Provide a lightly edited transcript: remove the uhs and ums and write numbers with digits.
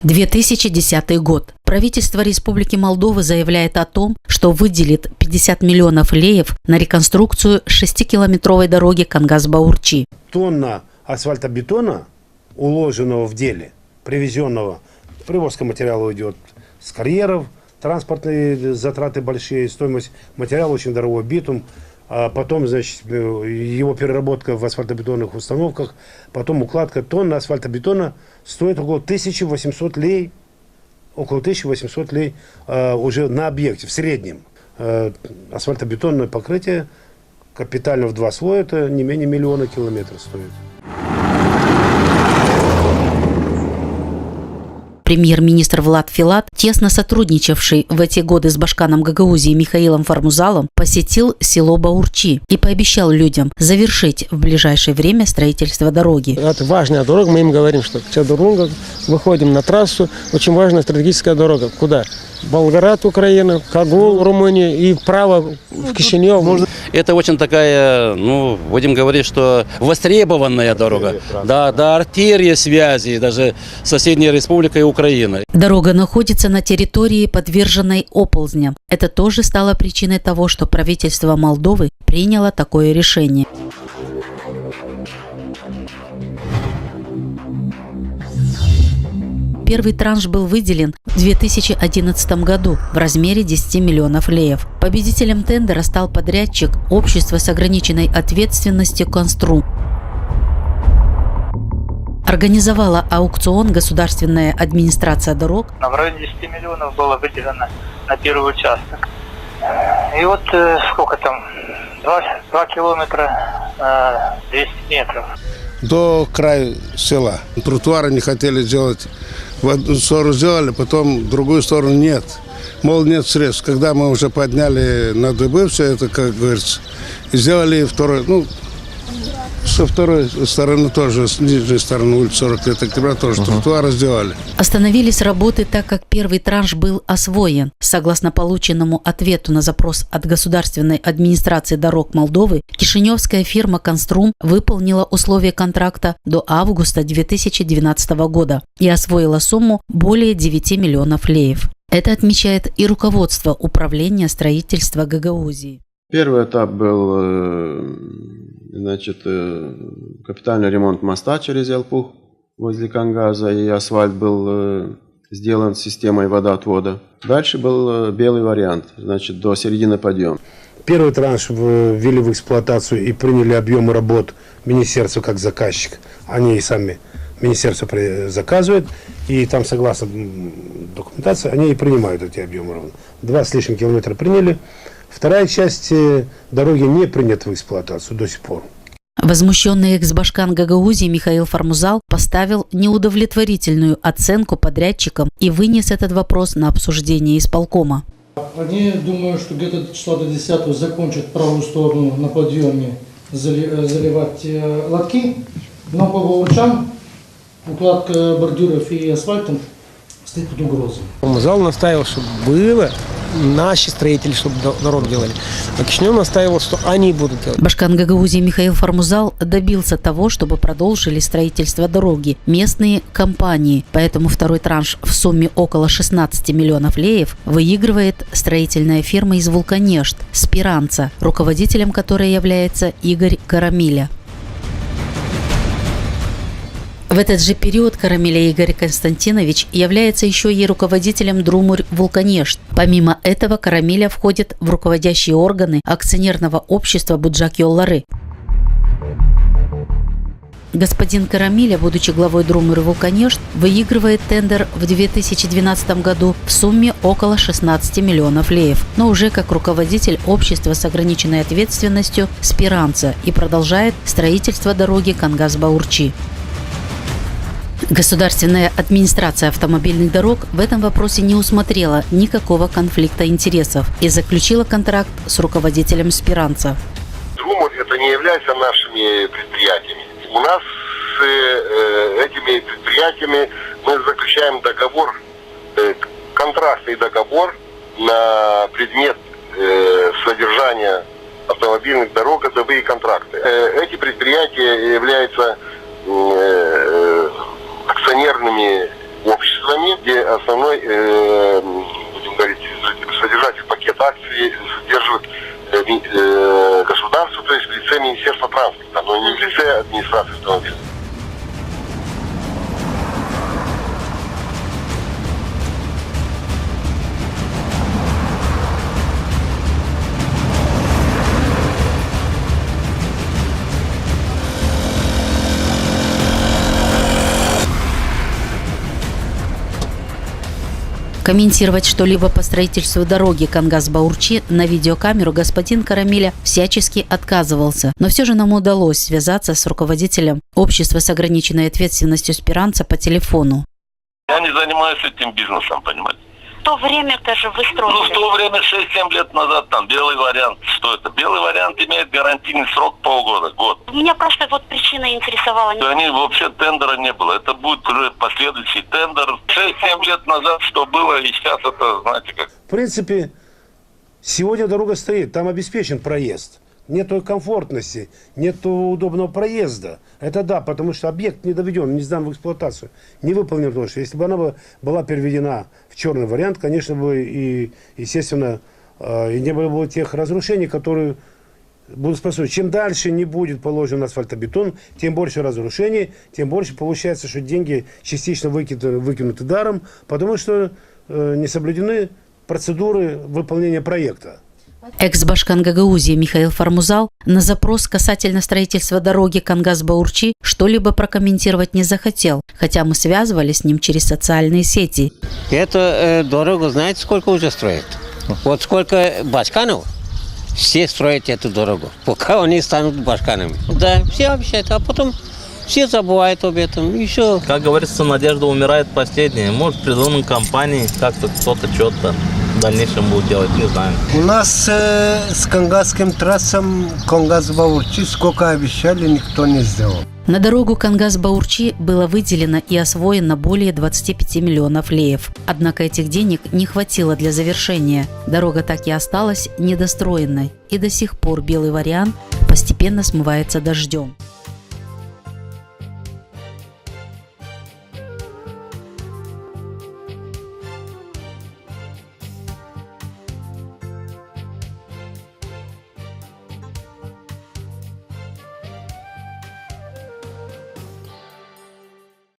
2010 год. Правительство Республики Молдова заявляет о том, что выделит 50 миллионов леев на реконструкцию 6-километровой дороги Кангас-Баурчи. Тонна асфальтобетона, уложенного в деле, привезенного, привозка материала идет с карьеров, транспортные затраты большие, стоимость материала очень дорогой, битум, а потом, значит, его переработка в асфальтобетонных установках, потом укладка. Тонна асфальтобетона стоит около 1800 лей, уже на объекте, в среднем. Асфальтобетонное покрытие капитально в 2 слоя, это не менее 1 миллиона километров стоит. Премьер-министр Влад Филат, тесно сотрудничавший в эти годы с башканом Гагаузии Михаилом Фармузалом, посетил село Баурчи и пообещал людям завершить в ближайшее время строительство дороги. Это важная дорога, мы им говорим, что вся дорога, выходим на трассу, очень важная стратегическая дорога. Куда? Болград, Украина, Кагул, Румыния и вправо в Кишинев. Это очень такая, будем говорить, что востребованная дорога. Да, артерия связи, даже с соседней республикой Украины. Дорога находится на территории, подверженной оползням. Это тоже стало причиной того, что правительство Молдовы приняло такое решение. Первый транш был выделен в 2011 году в размере 10 миллионов леев. Победителем тендера стал подрядчик общества с ограниченной ответственностью «Конструм». Организовала аукцион государственная администрация дорог. В районе 10 миллионов было выделено на первый участок. И вот сколько там? 2 километра 200 метров. До края села. Тротуары не хотели делать. В одну сторону сделали, потом в другую сторону нет. Мол, нет средств. Когда мы уже подняли на дыбы все это, как говорится, и сделали второй, со второй стороны тоже, с нижней стороны улицы 40 лет октября тоже тротуары сделали. Остановились работы, так как первый транш был освоен. Согласно полученному ответу на запрос от Государственной администрации дорог Молдовы, кишиневская фирма «Конструм» выполнила условия контракта до августа 2012 года и освоила сумму более 9 миллионов леев. Это отмечает и руководство управления строительства Гагаузии. Первый этап был, капитальный ремонт моста через Елпух возле Кангаза, и асфальт был сделан системой водоотвода. Дальше был белый вариант, до середины подъема. Первый транш ввели в эксплуатацию и приняли объемы работ министерства как заказчик. Они и сами министерство заказывает, и там, согласно документации, они и принимают эти объемы. 2 с лишним километра приняли. Вторая часть дороги не принята в эксплуатацию до сих пор. Возмущенный экс-башкан Гагаузии Михаил Фармузал поставил неудовлетворительную оценку подрядчикам и вынес этот вопрос на обсуждение исполкома. Они, думаю, что где-то числа до 10 закончат правую сторону на подъеме заливать лотки, но по Баурчам укладка бордюров и асфальтом стоит под угрозой. Фармузал настаивал, чтобы было наши строители, чтобы дорог делали. А Кишинев настаивал, что они будут делать. Башкан Гагаузии Михаил Фармузал добился того, чтобы продолжили строительство дороги местные компании. Поэтому второй транш в сумме около 16 миллионов леев выигрывает строительная фирма из Вулканешт «Спиранца», руководителем которой является Игорь Карамиля. В этот же период Карамиля Игорь Константинович является еще и руководителем Друмурь Вулканешт. Помимо этого, Карамиля входит в руководящие органы акционерного общества Буджак Йоллары. Господин Карамиля, будучи главой Друмурь Вулканешт, выигрывает тендер в 2012 году в сумме около 16 миллионов леев, но уже как руководитель общества с ограниченной ответственностью «Спиранца» и продолжает строительство дороги Кангас-Баурчи. Государственная администрация автомобильных дорог в этом вопросе не усмотрела никакого конфликта интересов и заключила контракт с руководителем «Спиранца». Друмурь это не является нашими предприятиями. У нас с этими предприятиями мы заключаем договор, контрактный договор на предмет содержания автомобильных дорог, годовые контракты. Эти предприятия являются акционерными обществами. преимуществами, где основной, будем говорить, содержатель пакета акций содержит государство, то есть в лице Министерства транспорта, но не в лице администрации автомобиля. Комментировать что-либо по строительству дороги Кангас-Баурчи на видеокамеру господин Карамиля всячески отказывался. Но все же нам удалось связаться с руководителем общества с ограниченной ответственностью Спиранца по телефону. Я не занимаюсь этим бизнесом, понимаете. В то время-то же вы строили. Ну, в то время, 6-7 лет назад, там, белый вариант. Что это? Белый вариант имеет гарантийный срок полгода, год. Меня просто вот причина интересовала. Они вообще тендера не было. Это будет уже последующий тендер. 6-7 лет назад что было, и сейчас это, знаете как. В принципе, сегодня дорога стоит, там обеспечен проезд. Нету комфортности, нету удобного проезда. Это да, потому что объект не доведен, не сдан в эксплуатацию, не выполнен тоже. Если бы она была переведена в черный вариант, конечно бы и, естественно, и не было бы тех разрушений, которые будут способны. Чем дальше не будет положен асфальтобетон, тем больше разрушений, тем больше получается, что деньги частично выкинуты даром, потому что не соблюдены процедуры выполнения проекта. Экс-башкан Гагаузии Михаил Фармузал на запрос касательно строительства дороги Кангас-Баурчи что-либо прокомментировать не захотел, хотя мы связывались с ним через социальные сети. Эту дорогу знаете, сколько уже строят? Вот сколько башканов, все строят эту дорогу, пока они станут башканами. Да, все обещают, а потом все забывают об этом, и все. Как говорится, надежда умирает последняя. Может, придумаем компании, как-то кто-то что-то в дальнейшем будет делать, не знаю. У нас с Кангасским трассом Кангас-Баурчи сколько обещали, никто не сделал. На дорогу Кангас-Баурчи было выделено и освоено более 25 миллионов леев. Однако этих денег не хватило для завершения. Дорога так и осталась недостроенной. И до сих пор белый вариант постепенно смывается дождем.